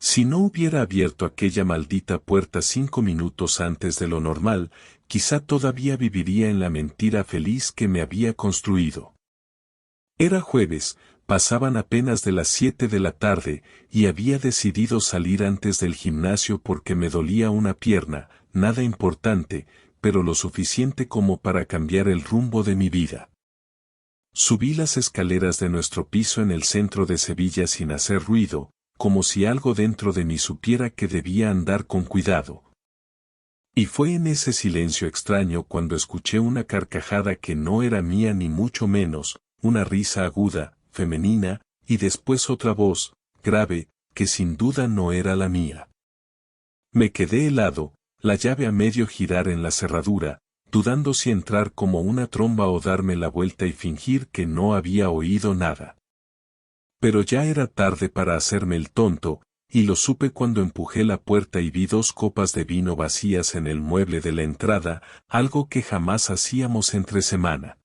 Si no hubiera abierto aquella maldita puerta 5 minutos antes de lo normal, quizá todavía viviría en la mentira feliz que me había construido. Era jueves, pasaban apenas de las 7 de la tarde, y había decidido salir antes del gimnasio porque me dolía una pierna, nada importante, pero lo suficiente como para cambiar el rumbo de mi vida. Subí las escaleras de nuestro piso en el centro de Sevilla sin hacer ruido, como si algo dentro de mí supiera que debía andar con cuidado. Y fue en ese silencio extraño cuando escuché una carcajada que no era mía ni mucho menos, una risa aguda, femenina, y después otra voz, grave, que sin duda no era la mía. Me quedé helado, la llave a medio girar en la cerradura, dudando si entrar como una tromba o darme la vuelta y fingir que no había oído nada. Pero ya era tarde para hacerme el tonto, y lo supe cuando empujé la puerta y vi 2 copas de vino vacías en el mueble de la entrada, algo que jamás hacíamos entre semana.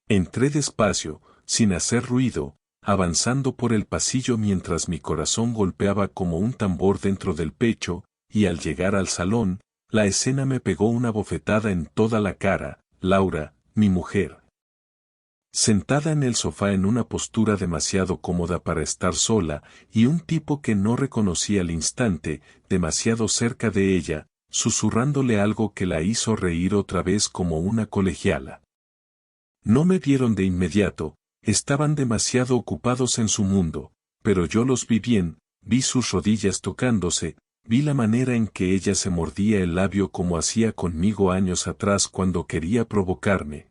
Entré despacio, sin hacer ruido, avanzando por el pasillo mientras mi corazón golpeaba como un tambor dentro del pecho, y al llegar al salón, la escena me pegó una bofetada en toda la cara. Laura, mi mujer, sentada en el sofá en una postura demasiado cómoda para estar sola, y un tipo que no reconocí al instante, demasiado cerca de ella, susurrándole algo que la hizo reír otra vez como una colegiala. No me vieron de inmediato, estaban demasiado ocupados en su mundo, pero yo los vi bien, vi sus rodillas tocándose, vi la manera en que ella se mordía el labio como hacía conmigo años atrás cuando quería provocarme.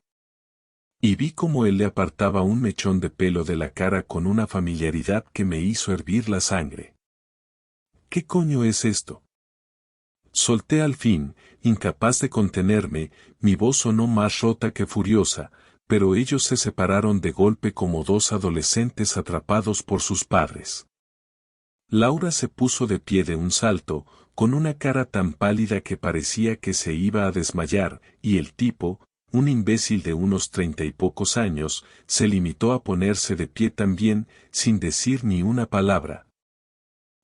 Y vi cómo él le apartaba un mechón de pelo de la cara con una familiaridad que me hizo hervir la sangre. ¿Qué coño es esto? Solté al fin, incapaz de contenerme, mi voz sonó más rota que furiosa, pero ellos se separaron de golpe como 2 adolescentes atrapados por sus padres. Laura se puso de pie de un salto, con una cara tan pálida que parecía que se iba a desmayar, y el tipo, un imbécil de unos 30 y pocos años, se limitó a ponerse de pie también, sin decir ni una palabra.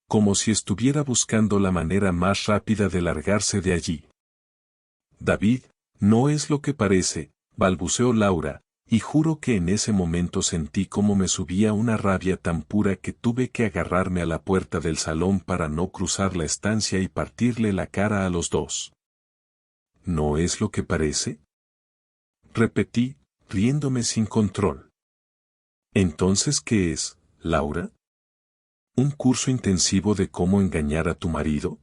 Como si estuviera buscando la manera más rápida de largarse de allí. David, no es lo que parece, balbuceó Laura, y juro que en ese momento sentí como me subía una rabia tan pura que tuve que agarrarme a la puerta del salón para no cruzar la estancia y partirle la cara a los 2. ¿No es lo que parece?, repetí, riéndome sin control. ¿Entonces qué es, Laura? ¿Un curso intensivo de cómo engañar a tu marido?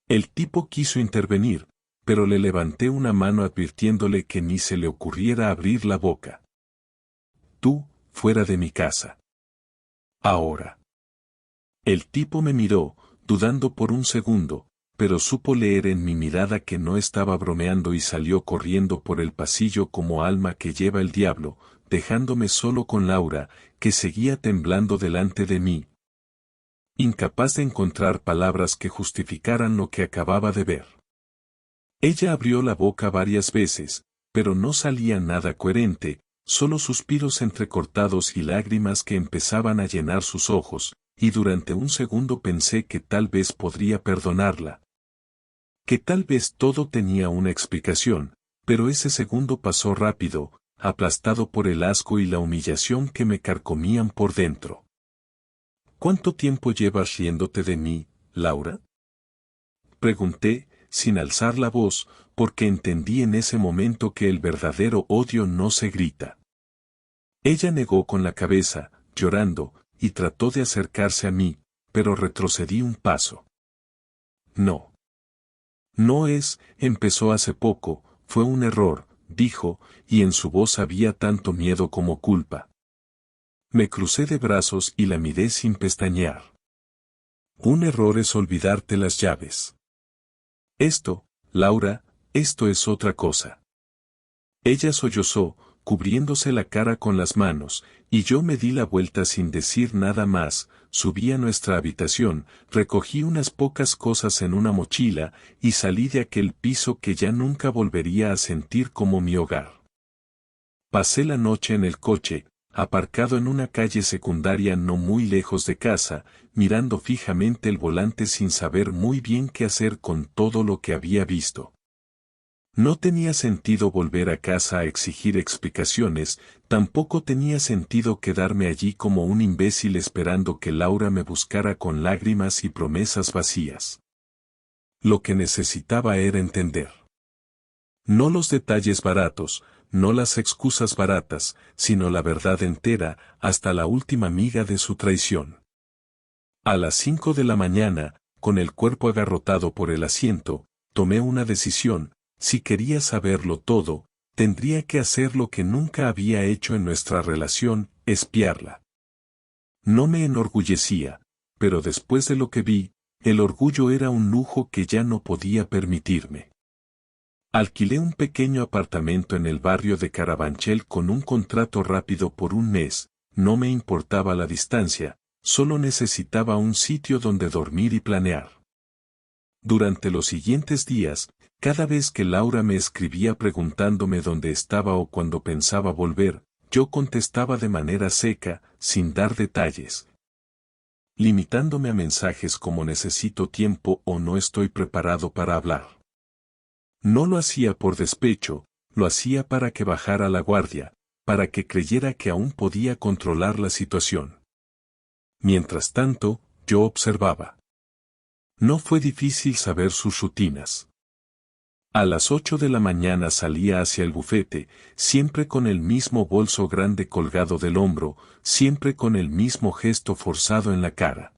El tipo quiso intervenir, pero le levanté una mano advirtiéndole que ni se le ocurriera abrir la boca. Tú, fuera de mi casa. Ahora. El tipo me miró, dudando por un segundo, pero supo leer en mi mirada que no estaba bromeando y salió corriendo por el pasillo como alma que lleva el diablo, dejándome solo con Laura, que seguía temblando delante de mí, incapaz de encontrar palabras que justificaran lo que acababa de ver. Ella abrió la boca varias veces, pero no salía nada coherente, solo suspiros entrecortados y lágrimas que empezaban a llenar sus ojos, y durante un segundo pensé que tal vez podría perdonarla. Que tal vez todo tenía una explicación, pero ese segundo pasó rápido, aplastado por el asco y la humillación que me carcomían por dentro. ¿Cuánto tiempo llevas riéndote de mí, Laura?, pregunté, sin alzar la voz, porque entendí en ese momento que el verdadero odio no se grita. Ella negó con la cabeza, llorando, y trató de acercarse a mí, pero retrocedí un paso. No. No es, empezó hace poco, fue un error, dijo, y en su voz había tanto miedo como culpa. Me crucé de brazos y la miré sin pestañear. Un error es olvidarte las llaves. Esto, Laura, esto es otra cosa. Ella sollozó, cubriéndose la cara con las manos, y yo me di la vuelta sin decir nada más, subí a nuestra habitación, recogí unas pocas cosas en una mochila, y salí de aquel piso que ya nunca volvería a sentir como mi hogar. Pasé la noche en el coche, aparcado en una calle secundaria no muy lejos de casa, mirando fijamente el volante sin saber muy bien qué hacer con todo lo que había visto. No tenía sentido volver a casa a exigir explicaciones, tampoco tenía sentido quedarme allí como un imbécil esperando que Laura me buscara con lágrimas y promesas vacías. Lo que necesitaba era entender. No los detalles baratos, no las excusas baratas, sino la verdad entera, hasta la última miga de su traición. A las 5 de la mañana, con el cuerpo agarrotado por el asiento, tomé una decisión. Si quería saberlo todo, tendría que hacer lo que nunca había hecho en nuestra relación, espiarla. No me enorgullecía, pero después de lo que vi, el orgullo era un lujo que ya no podía permitirme. Alquilé un pequeño apartamento en el barrio de Carabanchel con un contrato rápido por un mes, no me importaba la distancia, solo necesitaba un sitio donde dormir y planear. Durante los siguientes días, cada vez que Laura me escribía preguntándome dónde estaba o cuando pensaba volver, yo contestaba de manera seca, sin dar detalles. Limitándome a mensajes como necesito tiempo o no estoy preparado para hablar. No lo hacía por despecho, lo hacía para que bajara la guardia, para que creyera que aún podía controlar la situación. Mientras tanto, yo observaba. No fue difícil saber sus rutinas. A las 8 de la mañana salía hacia el bufete, siempre con el mismo bolso grande colgado del hombro, siempre con el mismo gesto forzado en la cara.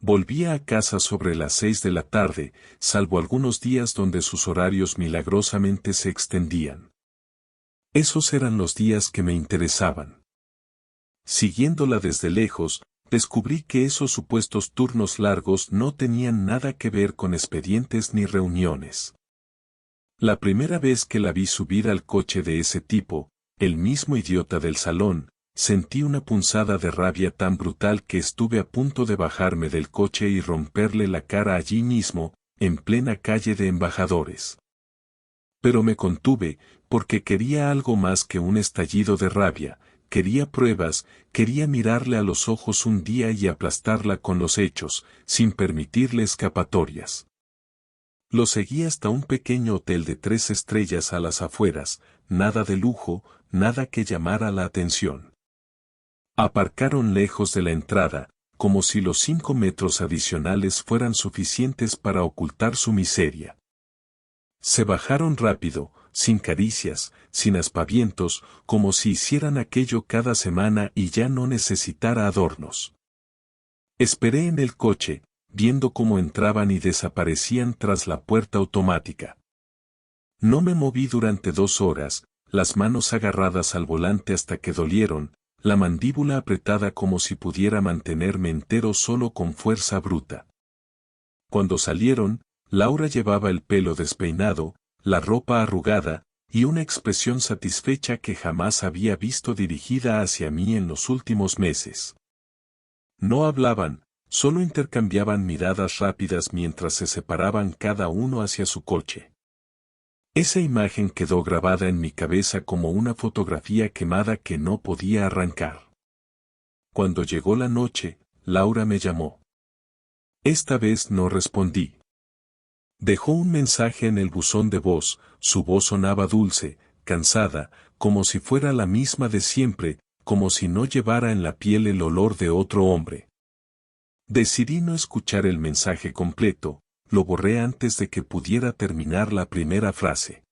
Volvía a casa sobre las 6 de la tarde, salvo algunos días donde sus horarios milagrosamente se extendían. Esos eran los días que me interesaban. Siguiéndola desde lejos, descubrí que esos supuestos turnos largos no tenían nada que ver con expedientes ni reuniones. La primera vez que la vi subir al coche de ese tipo, el mismo idiota del salón, sentí una punzada de rabia tan brutal que estuve a punto de bajarme del coche y romperle la cara allí mismo, en plena calle de Embajadores. Pero me contuve, porque quería algo más que un estallido de rabia, quería pruebas, quería mirarle a los ojos un día y aplastarla con los hechos, sin permitirle escapatorias. Lo seguí hasta un pequeño hotel de 3 estrellas a las afueras, nada de lujo, nada que llamara la atención. Aparcaron lejos de la entrada, como si los 5 metros adicionales fueran suficientes para ocultar su miseria. Se bajaron rápido, sin caricias, sin aspavientos, como si hicieran aquello cada semana y ya no necesitara adornos. Esperé en el coche, viendo cómo entraban y desaparecían tras la puerta automática. No me moví durante 2 horas, las manos agarradas al volante hasta que dolieron, la mandíbula apretada como si pudiera mantenerme entero solo con fuerza bruta. Cuando salieron, Laura llevaba el pelo despeinado, la ropa arrugada, y una expresión satisfecha que jamás había visto dirigida hacia mí en los últimos meses. No hablaban, solo intercambiaban miradas rápidas mientras se separaban cada uno hacia su coche. Esa imagen quedó grabada en mi cabeza como una fotografía quemada que no podía arrancar. Cuando llegó la noche, Laura me llamó. Esta vez no respondí. Dejó un mensaje en el buzón de voz, su voz sonaba dulce, cansada, como si fuera la misma de siempre, como si no llevara en la piel el olor de otro hombre. Decidí no escuchar el mensaje completo, lo borré antes de que pudiera terminar la primera frase.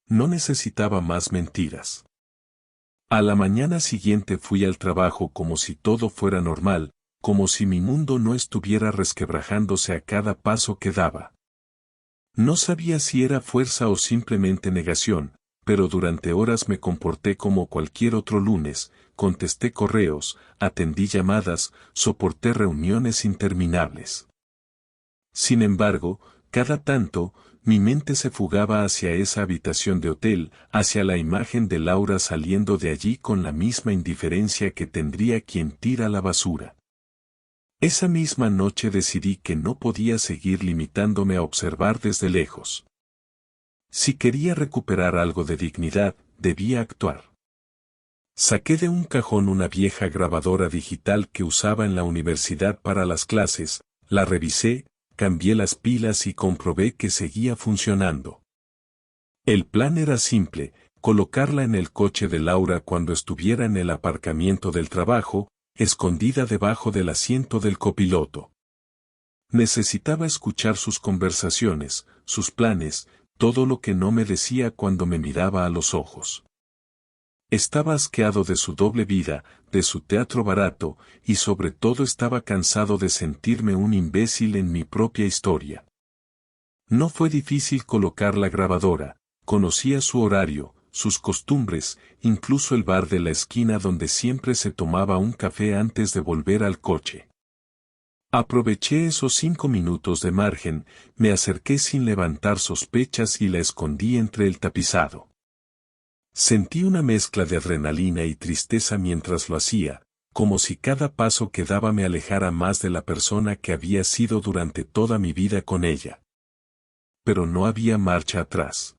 No necesitaba más mentiras. A la mañana siguiente fui al trabajo como si todo fuera normal, como si mi mundo no estuviera resquebrajándose a cada paso que daba. No sabía si era fuerza o simplemente negación, pero durante horas me comporté como cualquier otro lunes, contesté correos, atendí llamadas, soporté reuniones interminables. Sin embargo, cada tanto, mi mente se fugaba hacia esa habitación de hotel, hacia la imagen de Laura saliendo de allí con la misma indiferencia que tendría quien tira la basura. Esa misma noche decidí que no podía seguir limitándome a observar desde lejos. Si quería recuperar algo de dignidad, debía actuar. Saqué de un cajón una vieja grabadora digital que usaba en la universidad para las clases, la revisé, cambié las pilas y comprobé que seguía funcionando. El plan era simple, colocarla en el coche de Laura cuando estuviera en el aparcamiento del trabajo, escondida debajo del asiento del copiloto. Necesitaba escuchar sus conversaciones, sus planes, todo lo que no me decía cuando me miraba a los ojos. Estaba asqueado de su doble vida, de su teatro barato, y sobre todo estaba cansado de sentirme un imbécil en mi propia historia. No fue difícil colocar la grabadora, conocía su horario, sus costumbres, incluso el bar de la esquina donde siempre se tomaba un café antes de volver al coche. Aproveché esos 5 minutos de margen, me acerqué sin levantar sospechas y la escondí entre el tapizado. Sentí una mezcla de adrenalina y tristeza mientras lo hacía, como si cada paso que daba me alejara más de la persona que había sido durante toda mi vida con ella. Pero no había marcha atrás.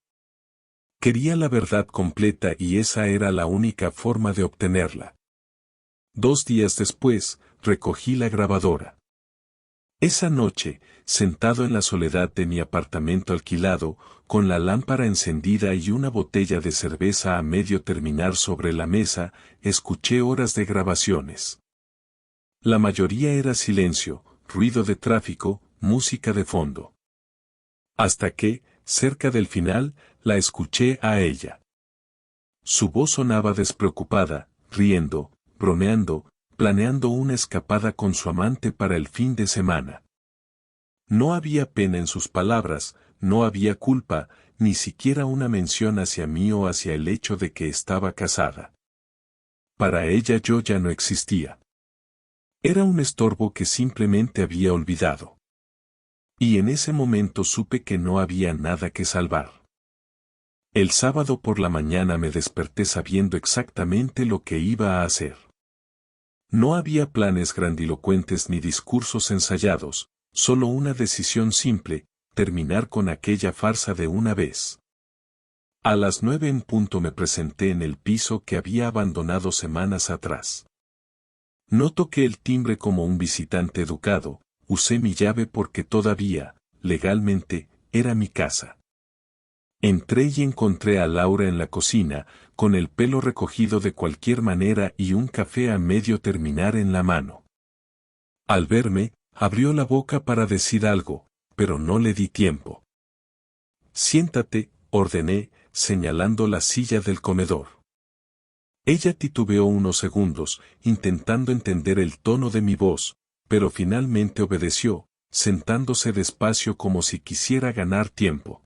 Quería la verdad completa y esa era la única forma de obtenerla. 2 días después, recogí la grabadora. Esa noche, sentado en la soledad de mi apartamento alquilado, con la lámpara encendida y una botella de cerveza a medio terminar sobre la mesa, escuché horas de grabaciones. La mayoría era silencio, ruido de tráfico, música de fondo. Hasta que, cerca del final, la escuché a ella. Su voz sonaba despreocupada, riendo, bromeando, planeando una escapada con su amante para el fin de semana. No había pena en sus palabras, no había culpa, ni siquiera una mención hacia mí o hacia el hecho de que estaba casada. Para ella yo ya no existía. Era un estorbo que simplemente había olvidado. Y en ese momento supe que no había nada que salvar. El sábado por la mañana me desperté sabiendo exactamente lo que iba a hacer. No había planes grandilocuentes ni discursos ensayados, solo una decisión simple, terminar con aquella farsa de una vez. A las 9 en punto me presenté en el piso que había abandonado semanas atrás. No toqué el timbre como un visitante educado, usé mi llave porque todavía, legalmente, era mi casa. Entré y encontré a Laura en la cocina, con el pelo recogido de cualquier manera y un café a medio terminar en la mano. Al verme, abrió la boca para decir algo, pero no le di tiempo. Siéntate, ordené, señalando la silla del comedor. Ella titubeó unos segundos, intentando entender el tono de mi voz, pero finalmente obedeció, sentándose despacio como si quisiera ganar tiempo.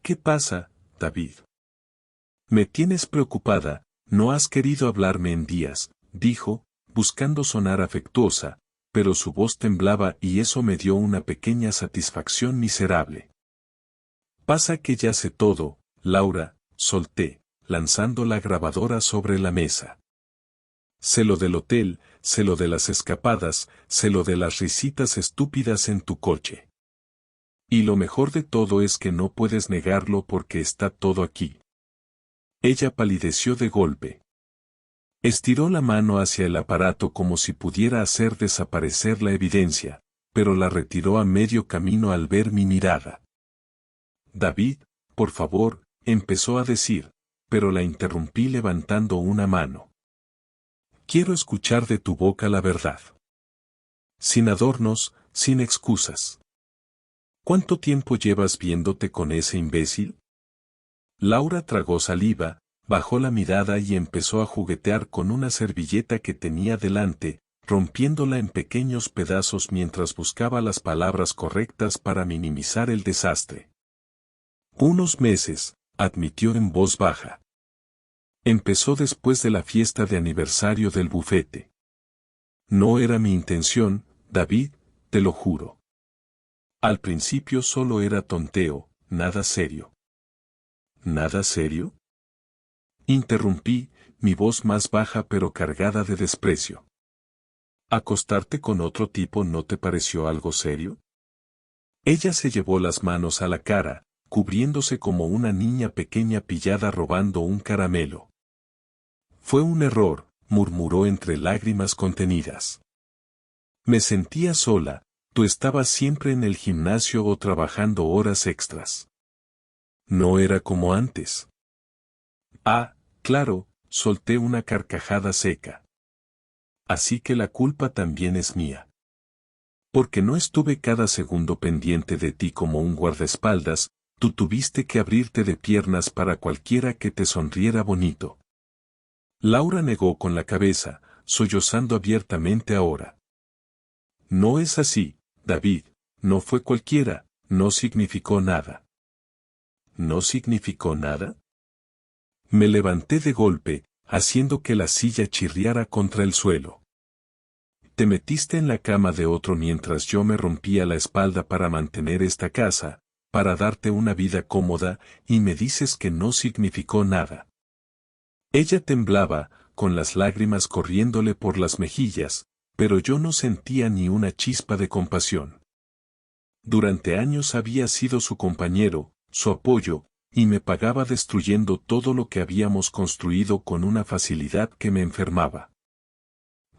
¿Qué pasa, David? Me tienes preocupada, no has querido hablarme en días, dijo, buscando sonar afectuosa, pero su voz temblaba y eso me dio una pequeña satisfacción miserable. Pasa que ya sé todo, Laura, solté, lanzando la grabadora sobre la mesa. Sé lo del hotel, sé lo de las escapadas, sé lo de las risitas estúpidas en tu coche. Y lo mejor de todo es que no puedes negarlo porque está todo aquí. Ella palideció de golpe. Estiró la mano hacia el aparato como si pudiera hacer desaparecer la evidencia, pero la retiró a medio camino al ver mi mirada. David, por favor, empezó a decir, pero la interrumpí levantando una mano. Quiero escuchar de tu boca la verdad. Sin adornos, sin excusas. ¿Cuánto tiempo llevas viéndote con ese imbécil? Laura tragó saliva, bajó la mirada y empezó a juguetear con una servilleta que tenía delante, rompiéndola en pequeños pedazos mientras buscaba las palabras correctas para minimizar el desastre. Unos meses, admitió en voz baja. Empezó después de la fiesta de aniversario del bufete. No era mi intención, David, te lo juro. Al principio solo era tonteo, nada serio. ¿Nada serio? Interrumpí, mi voz más baja pero cargada de desprecio. ¿Acostarte con otro tipo no te pareció algo serio? Ella se llevó las manos a la cara, cubriéndose como una niña pequeña pillada robando un caramelo. Fue un error, murmuró entre lágrimas contenidas. Me sentía sola, tú estabas siempre en el gimnasio o trabajando horas extras. No era como antes. Ah, claro, solté una carcajada seca. Así que la culpa también es mía. Porque no estuve cada segundo pendiente de ti como un guardaespaldas, tú tuviste que abrirte de piernas para cualquiera que te sonriera bonito. Laura negó con la cabeza, sollozando abiertamente ahora. No es así, David, no fue cualquiera, no significó nada. ¿No significó nada? Me levanté de golpe, haciendo que la silla chirriara contra el suelo. Te metiste en la cama de otro mientras yo me rompía la espalda para mantener esta casa, para darte una vida cómoda, y me dices que no significó nada. Ella temblaba, con las lágrimas corriéndole por las mejillas, pero yo no sentía ni una chispa de compasión. Durante años había sido su compañero, su apoyo, y me pagaba destruyendo todo lo que habíamos construido con una facilidad que me enfermaba.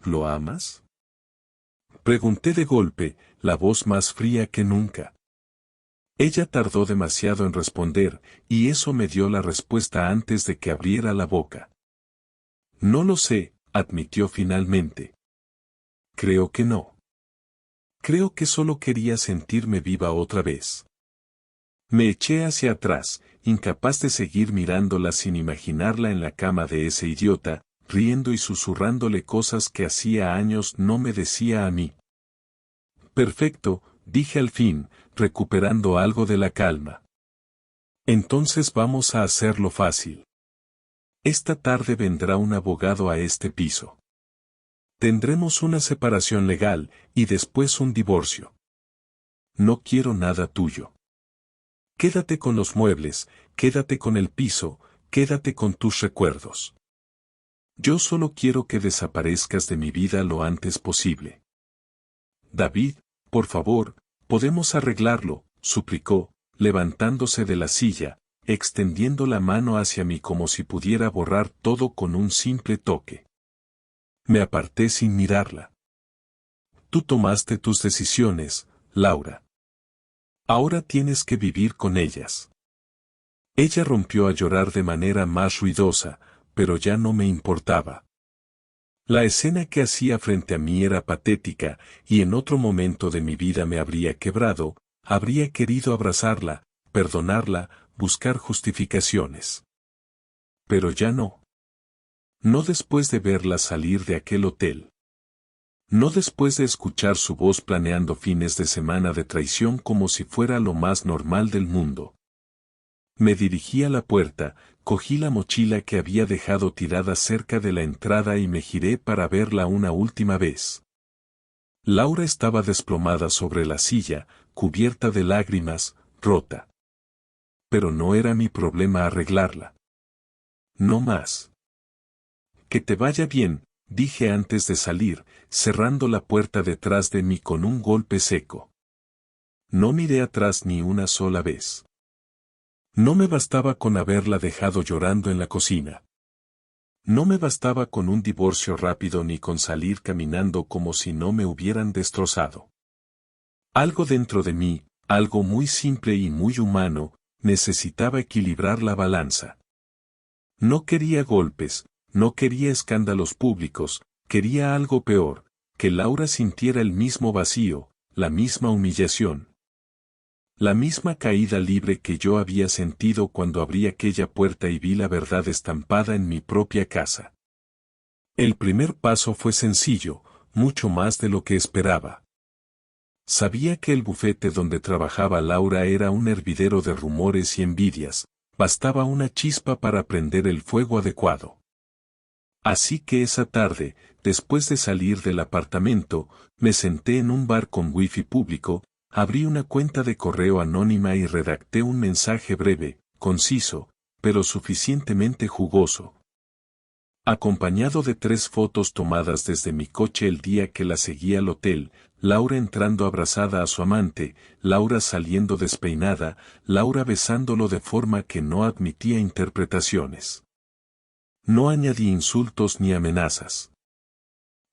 ¿Lo amas? Pregunté de golpe, la voz más fría que nunca. Ella tardó demasiado en responder, y eso me dio la respuesta antes de que abriera la boca. No lo sé, admitió finalmente. Creo que no. Creo que solo quería sentirme viva otra vez. Me eché hacia atrás, incapaz de seguir mirándola sin imaginarla en la cama de ese idiota, riendo y susurrándole cosas que hacía años no me decía a mí. Perfecto, dije al fin, recuperando algo de la calma. Entonces vamos a hacerlo fácil. Esta tarde vendrá un abogado a este piso. Tendremos una separación legal, y después un divorcio. No quiero nada tuyo. Quédate con los muebles, quédate con el piso, quédate con tus recuerdos. Yo solo quiero que desaparezcas de mi vida lo antes posible. David, por favor, podemos arreglarlo, suplicó, levantándose de la silla, extendiendo la mano hacia mí como si pudiera borrar todo con un simple toque. Me aparté sin mirarla. Tú tomaste tus decisiones, Laura. Ahora tienes que vivir con ellas. Ella rompió a llorar de manera más ruidosa, pero ya no me importaba. La escena que hacía frente a mí era patética, y en otro momento de mi vida me habría quebrado, habría querido abrazarla, perdonarla, buscar justificaciones. Pero ya no. No después de verla salir de aquel hotel. No después de escuchar su voz planeando fines de semana de traición como si fuera lo más normal del mundo. Me dirigí a la puerta, cogí la mochila que había dejado tirada cerca de la entrada y me giré para verla una última vez. Laura estaba desplomada sobre la silla, cubierta de lágrimas, rota. Pero no era mi problema arreglarla. No más. Que te vaya bien, dije antes de salir, cerrando la puerta detrás de mí con un golpe seco. No miré atrás ni una sola vez. No me bastaba con haberla dejado llorando en la cocina. No me bastaba con un divorcio rápido ni con salir caminando como si no me hubieran destrozado. Algo dentro de mí, algo muy simple y muy humano, necesitaba equilibrar la balanza. No quería golpes, no quería escándalos públicos, quería algo peor, que Laura sintiera el mismo vacío, la misma humillación. La misma caída libre que yo había sentido cuando abrí aquella puerta y vi la verdad estampada en mi propia casa. El primer paso fue sencillo, mucho más de lo que esperaba. Sabía que el bufete donde trabajaba Laura era un hervidero de rumores y envidias, bastaba una chispa para prender el fuego adecuado. Así que esa tarde, después de salir del apartamento, me senté en un bar con wifi público, abrí una cuenta de correo anónima y redacté un mensaje breve, conciso, pero suficientemente jugoso. Acompañado de 3 fotos tomadas desde mi coche el día que la seguí al hotel, Laura entrando abrazada a su amante, Laura saliendo despeinada, Laura besándolo de forma que no admitía interpretaciones. No añadí insultos ni amenazas.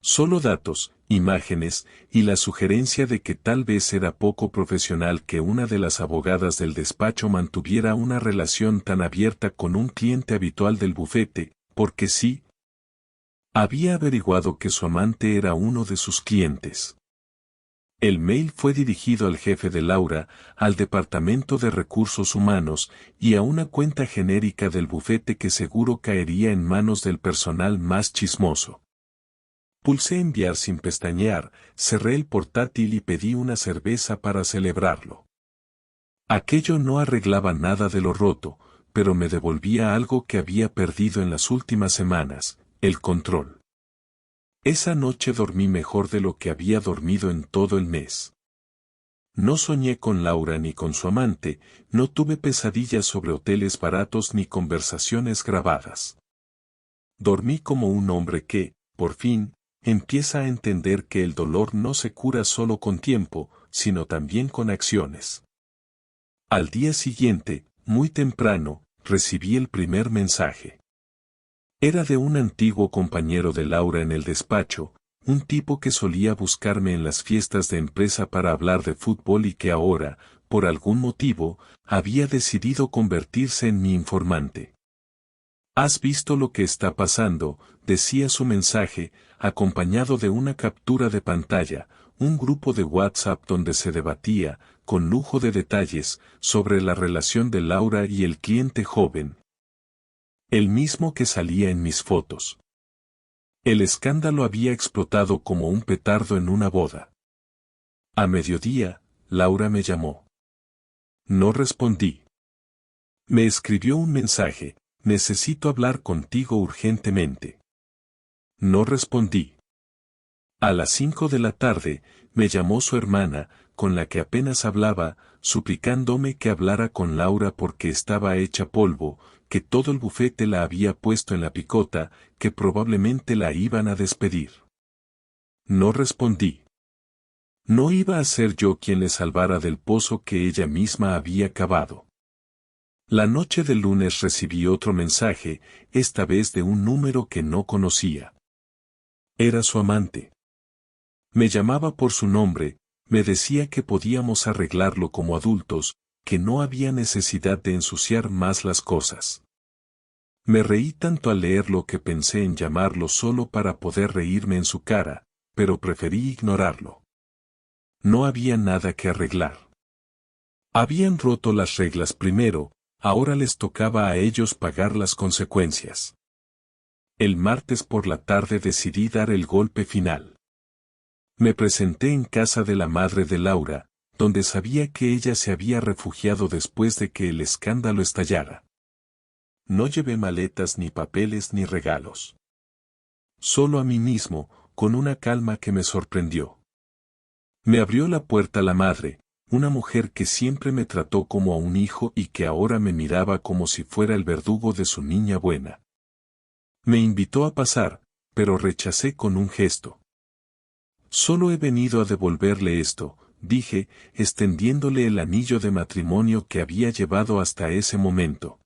Solo datos, imágenes, y la sugerencia de que tal vez era poco profesional que una de las abogadas del despacho mantuviera una relación tan abierta con un cliente habitual del bufete, porque sí, había averiguado que su amante era uno de sus clientes. El mail fue dirigido al jefe de Laura, al Departamento de Recursos Humanos y a una cuenta genérica del bufete que seguro caería en manos del personal más chismoso. Pulsé enviar sin pestañear, cerré el portátil y pedí una cerveza para celebrarlo. Aquello no arreglaba nada de lo roto, pero me devolvía algo que había perdido en las últimas semanas, el control. Esa noche dormí mejor de lo que había dormido en todo el mes. No soñé con Laura ni con su amante, no tuve pesadillas sobre hoteles baratos ni conversaciones grabadas. Dormí como un hombre que, por fin, empieza a entender que el dolor no se cura solo con tiempo, sino también con acciones. Al día siguiente, muy temprano, recibí el primer mensaje. Era de un antiguo compañero de Laura en el despacho, un tipo que solía buscarme en las fiestas de empresa para hablar de fútbol y que ahora, por algún motivo, había decidido convertirse en mi informante. ¿Has visto lo que está pasando?, decía su mensaje, acompañado de una captura de pantalla, un grupo de WhatsApp donde se debatía, con lujo de detalles, sobre la relación de Laura y el cliente joven. El mismo que salía en mis fotos. El escándalo había explotado como un petardo en una boda. A mediodía, Laura me llamó. No respondí. Me escribió un mensaje: necesito hablar contigo urgentemente. No respondí. A las 5 de la tarde, me llamó su hermana, con la que apenas hablaba, suplicándome que hablara con Laura porque estaba hecha polvo, que todo el bufete la había puesto en la picota, que probablemente la iban a despedir. No respondí. No iba a ser yo quien le salvara del pozo que ella misma había cavado. La noche del lunes recibí otro mensaje, esta vez de un número que no conocía. Era su amante. Me llamaba por su nombre, me decía que podíamos arreglarlo como adultos, que no había necesidad de ensuciar más las cosas. Me reí tanto al leerlo que pensé en llamarlo solo para poder reírme en su cara, pero preferí ignorarlo. No había nada que arreglar. Habían roto las reglas primero, ahora les tocaba a ellos pagar las consecuencias. El martes por la tarde decidí dar el golpe final. Me presenté en casa de la madre de Laura, donde sabía que ella se había refugiado después de que el escándalo estallara. No llevé maletas ni papeles ni regalos. Solo a mí mismo, con una calma que me sorprendió. Me abrió la puerta la madre, una mujer que siempre me trató como a un hijo y que ahora me miraba como si fuera el verdugo de su niña buena. Me invitó a pasar, pero rechacé con un gesto. Solo he venido a devolverle esto, dije, extendiéndole el anillo de matrimonio que había llevado hasta ese momento.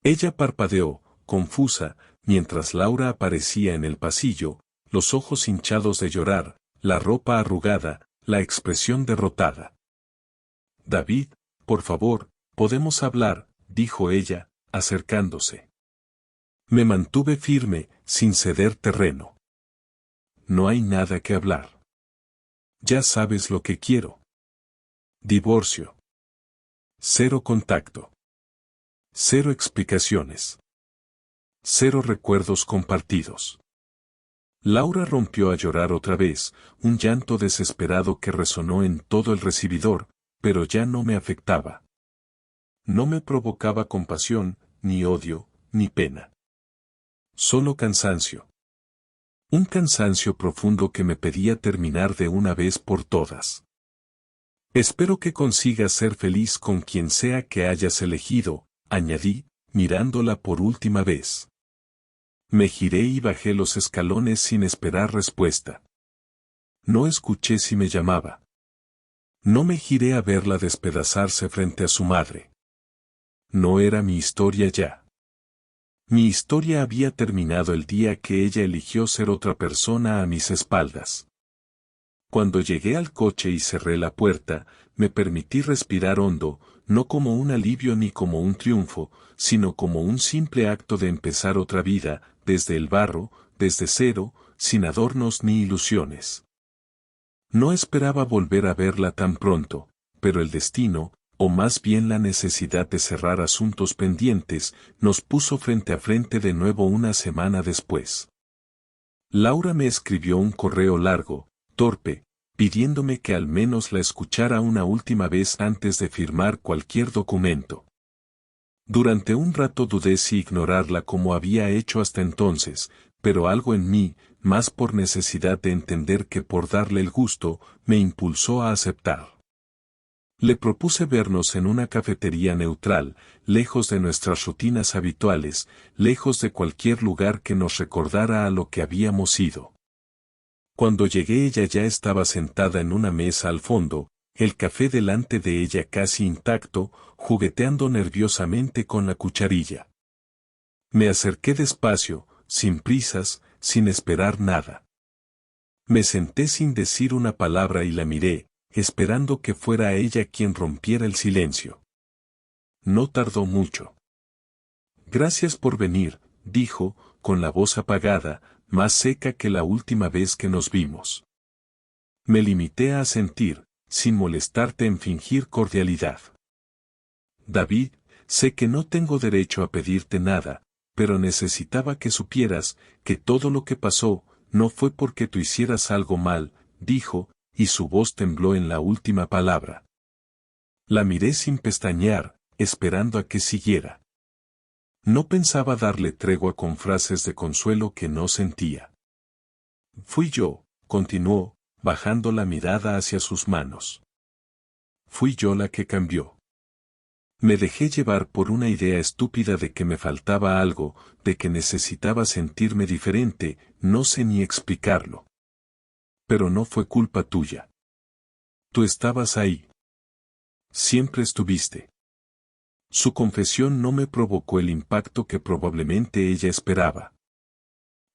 Ella parpadeó, confusa, mientras Laura aparecía en el pasillo, los ojos hinchados de llorar, la ropa arrugada, la expresión derrotada. David, por favor, podemos hablar, dijo ella, acercándose. Me mantuve firme, sin ceder terreno. No hay nada que hablar. Ya sabes lo que quiero. Divorcio. Cero contacto. Cero explicaciones. Cero recuerdos compartidos. Laura rompió a llorar otra vez, un llanto desesperado que resonó en todo el recibidor, pero ya no me afectaba. No me provocaba compasión, ni odio, ni pena. Solo cansancio. Un cansancio profundo que me pedía terminar de una vez por todas. Espero que consigas ser feliz con quien sea que hayas elegido, añadí, mirándola por última vez. Me giré y bajé los escalones sin esperar respuesta. No escuché si me llamaba. No me giré a verla despedazarse frente a su madre. No era mi historia ya. Mi historia había terminado el día que ella eligió ser otra persona a mis espaldas. Cuando llegué al coche y cerré la puerta, me permití respirar hondo, no como un alivio ni como un triunfo, sino como un simple acto de empezar otra vida, desde el barro, desde cero, sin adornos ni ilusiones. No esperaba volver a verla tan pronto, pero el destino, o más bien la necesidad de cerrar asuntos pendientes, nos puso frente a frente de nuevo una semana después. Laura me escribió un correo largo, torpe, pidiéndome que al menos la escuchara una última vez antes de firmar cualquier documento. Durante un rato dudé si ignorarla como había hecho hasta entonces, pero algo en mí, más por necesidad de entender que por darle el gusto, me impulsó a aceptar. Le propuse vernos en una cafetería neutral, lejos de nuestras rutinas habituales, lejos de cualquier lugar que nos recordara a lo que habíamos ido. Cuando llegué ella ya estaba sentada en una mesa al fondo, el café delante de ella casi intacto, jugueteando nerviosamente con la cucharilla. Me acerqué despacio, sin prisas, sin esperar nada. Me senté sin decir una palabra y la miré, esperando que fuera ella quien rompiera el silencio. No tardó mucho. Gracias por venir, dijo, con la voz apagada, más seca que la última vez que nos vimos. Me limité a asentir, sin molestarte en fingir cordialidad. David, sé que no tengo derecho a pedirte nada, pero necesitaba que supieras que todo lo que pasó no fue porque tú hicieras algo mal, dijo, y su voz tembló en la última palabra. La miré sin pestañear, esperando a que siguiera. No pensaba darle tregua con frases de consuelo que no sentía. Fui yo, continuó, bajando la mirada hacia sus manos. Fui yo la que cambió. Me dejé llevar por una idea estúpida de que me faltaba algo, de que necesitaba sentirme diferente, no sé ni explicarlo. Pero no fue culpa tuya. Tú estabas ahí. Siempre estuviste. Su confesión no me provocó el impacto que probablemente ella esperaba.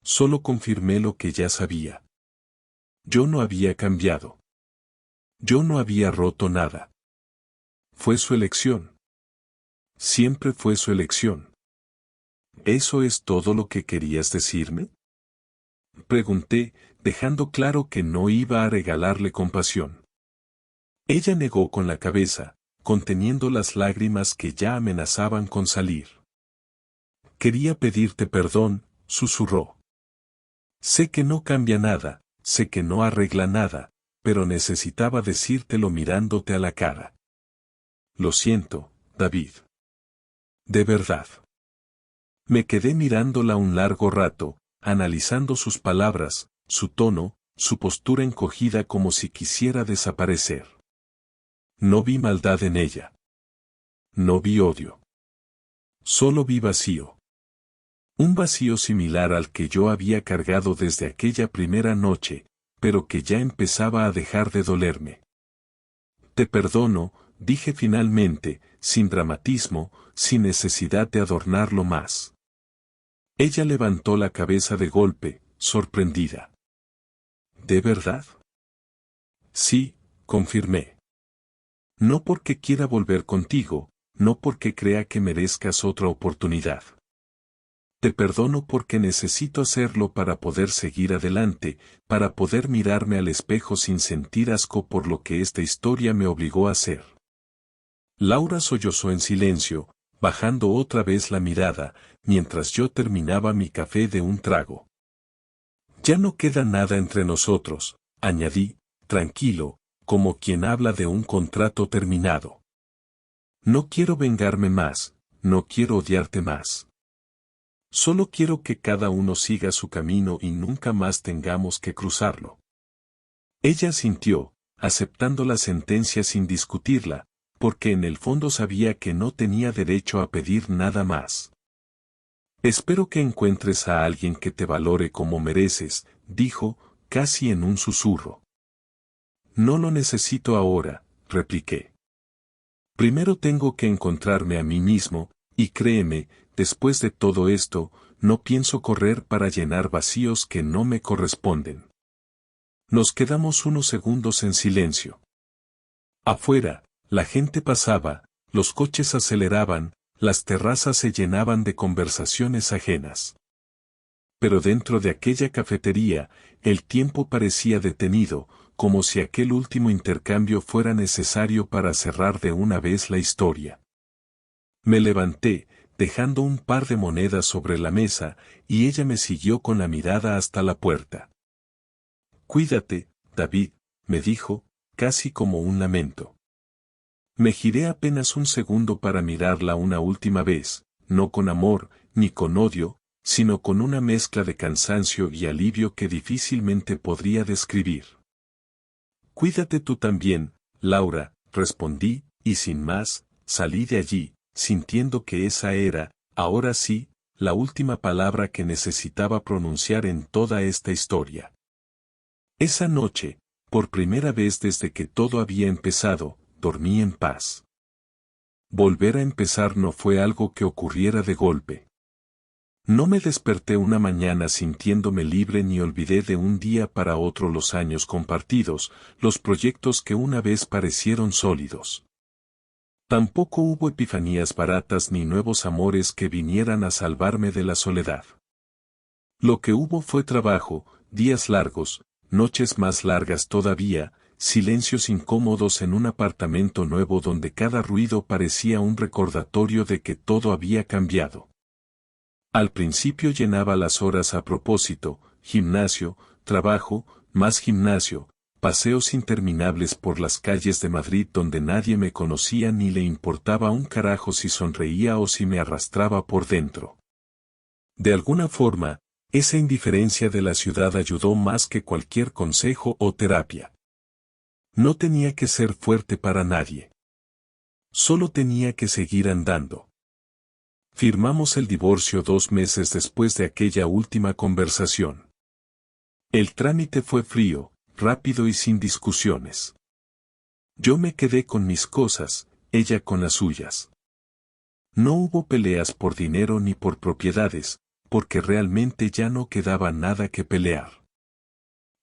Solo confirmé lo que ya sabía. Yo no había cambiado. Yo no había roto nada. Fue su elección. Siempre fue su elección. ¿Eso es todo lo que querías decirme? Pregunté, dejando claro que no iba a regalarle compasión. Ella negó con la cabeza, conteniendo las lágrimas que ya amenazaban con salir. Quería pedirte perdón, susurró. Sé que no cambia nada, sé que no arregla nada, pero necesitaba decírtelo mirándote a la cara. Lo siento, David. De verdad. Me quedé mirándola un largo rato, analizando sus palabras, su tono, su postura encogida como si quisiera desaparecer. No vi maldad en ella. No vi odio. Solo vi vacío. Un vacío similar al que yo había cargado desde aquella primera noche, pero que ya empezaba a dejar de dolerme. Te perdono, dije finalmente, sin dramatismo, sin necesidad de adornarlo más. Ella levantó la cabeza de golpe, sorprendida. ¿De verdad? Sí, confirmé. No porque quiera volver contigo, no porque crea que merezcas otra oportunidad. Te perdono porque necesito hacerlo para poder seguir adelante, para poder mirarme al espejo sin sentir asco por lo que esta historia me obligó a hacer. Laura sollozó en silencio, bajando otra vez la mirada, mientras yo terminaba mi café de un trago. Ya no queda nada entre nosotros, añadí, tranquilo, como quien habla de un contrato terminado. No quiero vengarme más, no quiero odiarte más. Solo quiero que cada uno siga su camino y nunca más tengamos que cruzarlo. Ella sintió, aceptando la sentencia sin discutirla, porque en el fondo sabía que no tenía derecho a pedir nada más. Espero que encuentres a alguien que te valore como mereces, dijo, casi en un susurro. No lo necesito ahora, repliqué. Primero tengo que encontrarme a mí mismo, Y créeme, después de todo esto, no pienso correr para llenar vacíos que no me corresponden. Nos quedamos unos segundos en silencio. Afuera, la gente pasaba, los coches aceleraban, las terrazas se llenaban de conversaciones ajenas. Pero dentro de aquella cafetería, el tiempo parecía detenido, como si aquel último intercambio fuera necesario para cerrar de una vez la historia. Me levanté, dejando un par de monedas sobre la mesa, y ella me siguió con la mirada hasta la puerta. «Cuídate, David», me dijo, casi como un lamento. Me giré apenas un segundo para mirarla una última vez, no con amor, ni con odio, sino con una mezcla de cansancio y alivio que difícilmente podría describir. «Cuídate tú también, Laura», respondí, y sin más, salí de allí, sintiendo que esa era, ahora sí, la última palabra que necesitaba pronunciar en toda esta historia. Esa noche, por primera vez desde que todo había empezado, dormí en paz. Volver a empezar no fue algo que ocurriera de golpe. No me desperté una mañana sintiéndome libre ni olvidé de un día para otro los años compartidos, los proyectos que una vez parecieron sólidos. Tampoco hubo epifanías baratas ni nuevos amores que vinieran a salvarme de la soledad. Lo que hubo fue trabajo, días largos, noches más largas todavía, silencios incómodos en un apartamento nuevo donde cada ruido parecía un recordatorio de que todo había cambiado. Al principio llenaba las horas a propósito, gimnasio, trabajo, más gimnasio, paseos interminables por las calles de Madrid donde nadie me conocía ni le importaba un carajo si sonreía o si me arrastraba por dentro. De alguna forma, esa indiferencia de la ciudad ayudó más que cualquier consejo o terapia. No tenía que ser fuerte para nadie. Solo tenía que seguir andando. Firmamos el divorcio 2 meses después de aquella última conversación. El trámite fue frío, rápido y sin discusiones. Yo me quedé con mis cosas, ella con las suyas. No hubo peleas por dinero ni por propiedades, porque realmente ya no quedaba nada que pelear.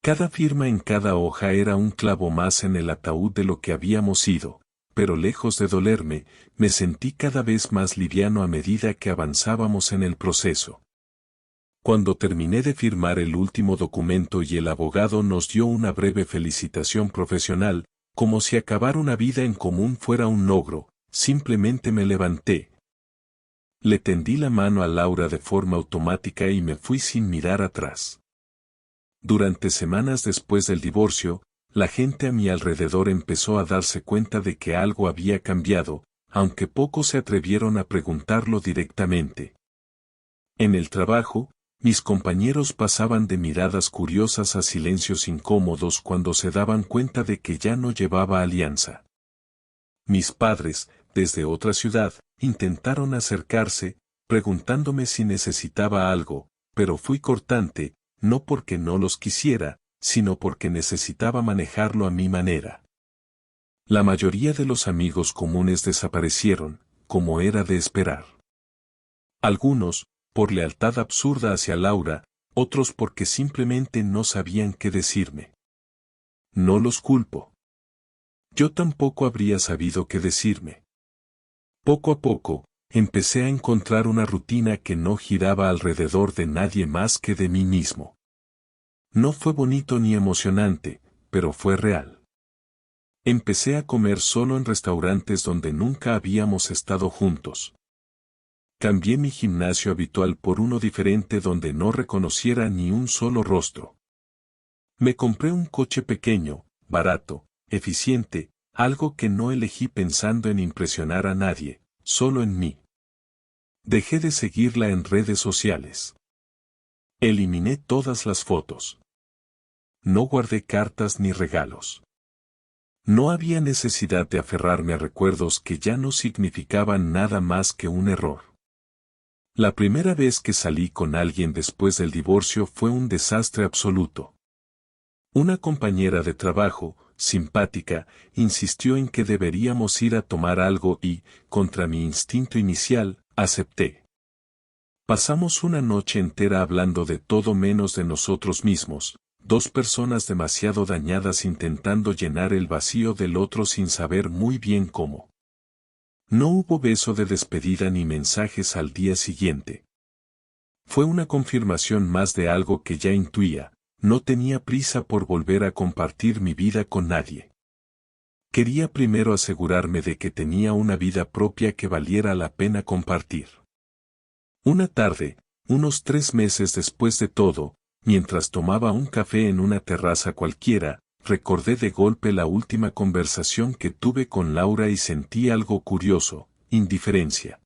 Cada firma en cada hoja era un clavo más en el ataúd de lo que habíamos sido, pero lejos de dolerme, me sentí cada vez más liviano a medida que avanzábamos en el proceso. Cuando terminé de firmar el último documento y el abogado nos dio una breve felicitación profesional, como si acabar una vida en común fuera un logro, simplemente me levanté. Le tendí la mano a Laura de forma automática y me fui sin mirar atrás. Durante semanas después del divorcio, la gente a mi alrededor empezó a darse cuenta de que algo había cambiado, aunque pocos se atrevieron a preguntarlo directamente. En el trabajo, mis compañeros pasaban de miradas curiosas a silencios incómodos cuando se daban cuenta de que ya no llevaba alianza. Mis padres, desde otra ciudad, intentaron acercarse, preguntándome si necesitaba algo, pero fui cortante, no porque no los quisiera, sino porque necesitaba manejarlo a mi manera. La mayoría de los amigos comunes desaparecieron, como era de esperar. Algunos, por lealtad absurda hacia Laura, otros porque simplemente no sabían qué decirme. No los culpo. Yo tampoco habría sabido qué decirme. Poco a poco, empecé a encontrar una rutina que no giraba alrededor de nadie más que de mí mismo. No fue bonito ni emocionante, pero fue real. Empecé a comer solo en restaurantes donde nunca habíamos estado juntos. Cambié mi gimnasio habitual por uno diferente donde no reconociera ni un solo rostro. Me compré un coche pequeño, barato, eficiente, algo que no elegí pensando en impresionar a nadie, solo en mí. Dejé de seguirla en redes sociales. Eliminé todas las fotos. No guardé cartas ni regalos. No había necesidad de aferrarme a recuerdos que ya no significaban nada más que un error. La primera vez que salí con alguien después del divorcio fue un desastre absoluto. Una compañera de trabajo, simpática, insistió en que deberíamos ir a tomar algo y, contra mi instinto inicial, Acepté. Pasamos una noche entera hablando de todo menos de nosotros mismos, dos personas demasiado dañadas intentando llenar el vacío del otro sin saber muy bien cómo. No hubo beso de despedida ni mensajes al día siguiente. Fue una confirmación más de algo que ya intuía, no tenía prisa por volver a compartir mi vida con nadie. Quería primero asegurarme de que tenía una vida propia que valiera la pena compartir. Una tarde, unos 3 meses después de todo, mientras tomaba un café en una terraza cualquiera, recordé de golpe la última conversación que tuve con Laura y sentí algo curioso, indiferencia.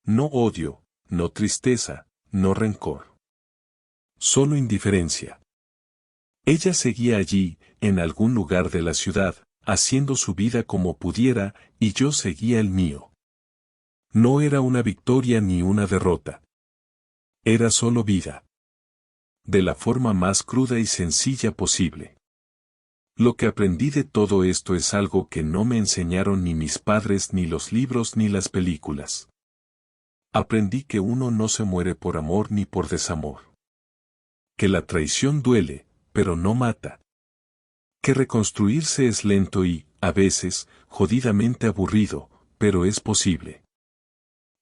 No odio, no tristeza, no rencor. Solo indiferencia. Ella seguía allí, en algún lugar de la ciudad, haciendo su vida como pudiera, y yo seguía el mío. No era una victoria ni una derrota. Era solo vida. De la forma más cruda y sencilla posible. Lo que aprendí de todo esto es algo que no me enseñaron ni mis padres ni los libros ni las películas. Aprendí que uno no se muere por amor ni por desamor. Que la traición duele, pero no mata. Que reconstruirse es lento y, a veces, jodidamente aburrido, pero es posible.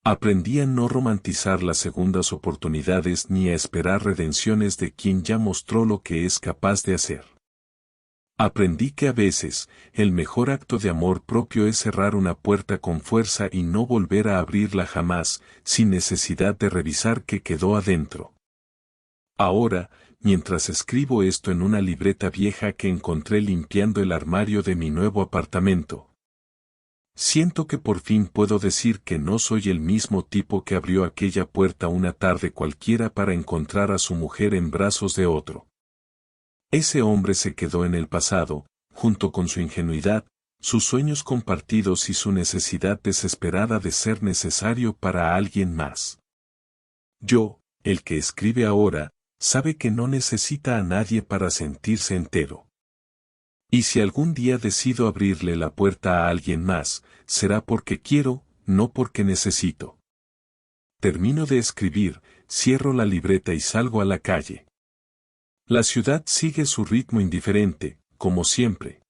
Aprendí a no romantizar las segundas oportunidades ni a esperar redenciones de quien ya mostró lo que es capaz de hacer. Aprendí que a veces, el mejor acto de amor propio es cerrar una puerta con fuerza y no volver a abrirla jamás, sin necesidad de revisar qué quedó adentro. Ahora, mientras escribo esto en una libreta vieja que encontré limpiando el armario de mi nuevo apartamento, siento que por fin puedo decir que no soy el mismo tipo que abrió aquella puerta una tarde cualquiera para encontrar a su mujer en brazos de otro. Ese hombre se quedó en el pasado, junto con su ingenuidad, sus sueños compartidos y su necesidad desesperada de ser necesario para alguien más. Yo, el que escribe ahora, sabe que no necesita a nadie para sentirse entero. Y si algún día decido abrirle la puerta a alguien más, será porque quiero, no porque necesito. Termino de escribir, cierro la libreta y salgo a la calle. La ciudad sigue su ritmo indiferente, como siempre.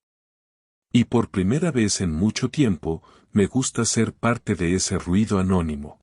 Y por primera vez en mucho tiempo, me gusta ser parte de ese ruido anónimo.